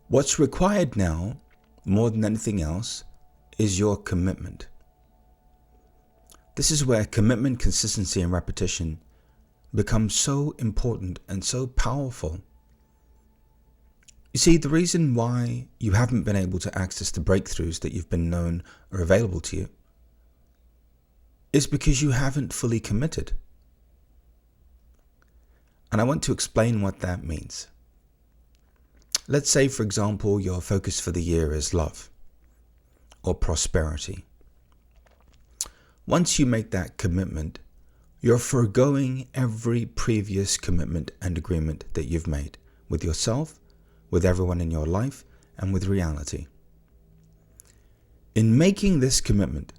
What's required now, more than anything else, is your commitment. This is where commitment, consistency, and repetition become so important and so powerful. You see, the reason why you haven't been able to access the breakthroughs that you've been known are available to you is because you haven't fully committed. And I want to explain what that means. Let's say, for example, your focus for the year is love or prosperity. Once you make that commitment, you're foregoing every previous commitment and agreement that you've made with yourself, with everyone in your life, and with reality. In making this commitment,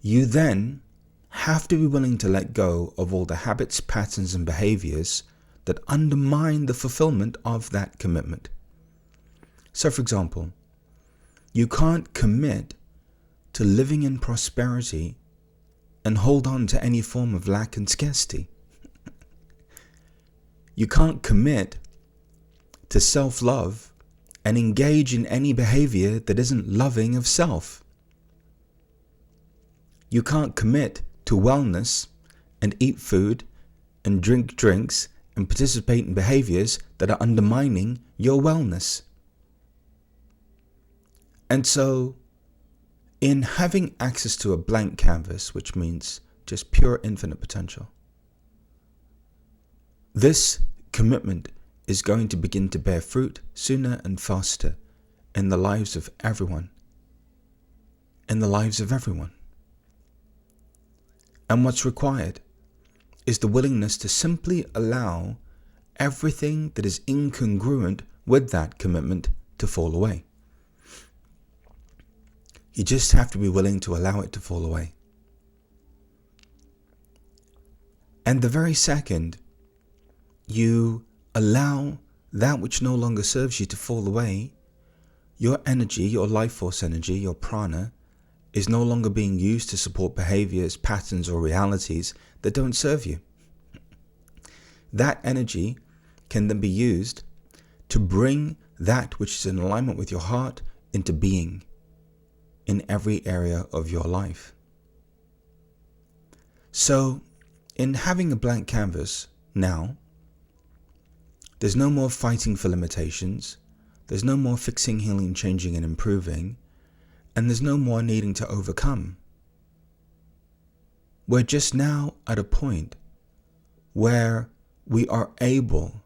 you then have to be willing to let go of all the habits, patterns, and behaviors that undermine the fulfillment of that commitment. So, for example, you can't commit to living in prosperity and hold on to any form of lack and scarcity. You can't commit to self-love and engage in any behavior that isn't loving of self. You can't commit to wellness and eat food and drink drinks and participate in behaviors that are undermining your wellness. And so, in having access to a blank canvas, which means just pure infinite potential, this commitment is going to begin to bear fruit sooner and faster in the lives of everyone. In the lives of everyone. And what's required is the willingness to simply allow everything that is incongruent with that commitment to fall away. You just have to be willing to allow it to fall away. And the very second you allow that which no longer serves you to fall away, your energy, your life force energy, your prana, is no longer being used to support behaviors, patterns, or realities that don't serve you. That energy can then be used to bring that which is in alignment with your heart into being in every area of your life. So, in having a blank canvas now, there's no more fighting for limitations, there's no more fixing, healing, changing, and improving, and there's no more needing to overcome. We're just now at a point where we are able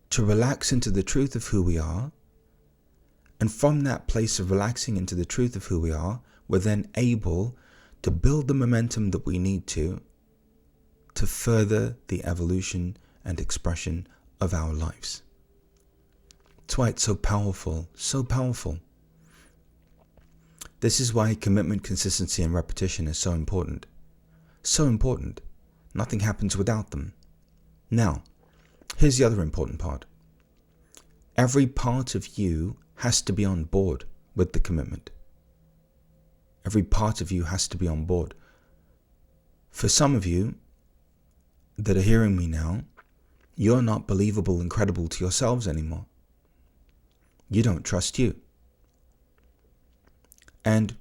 to relax into the truth of who we are, and from that place of relaxing into the truth of who we are, we're then able to build the momentum that we need to further the evolution and expression of our lives. That's why it's so powerful, so powerful. This is why commitment, consistency, and repetition is so important. So important. Nothing happens without them. Now, here's the other important part. Every part of you has to be on board with the commitment. Every part of you has to be on board. For some of you that are hearing me now, you're not believable and credible to yourselves anymore. You don't trust you. And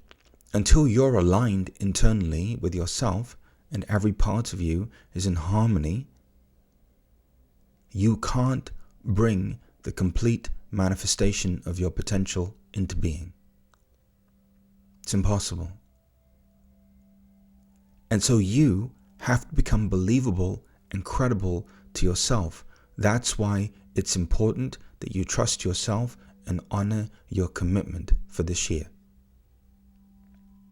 until you're aligned internally with yourself and every part of you is in harmony, you can't bring the complete manifestation of your potential into being. It's impossible. And so you have to become believable and credible to yourself. That's why it's important that you trust yourself and honor your commitment for this year.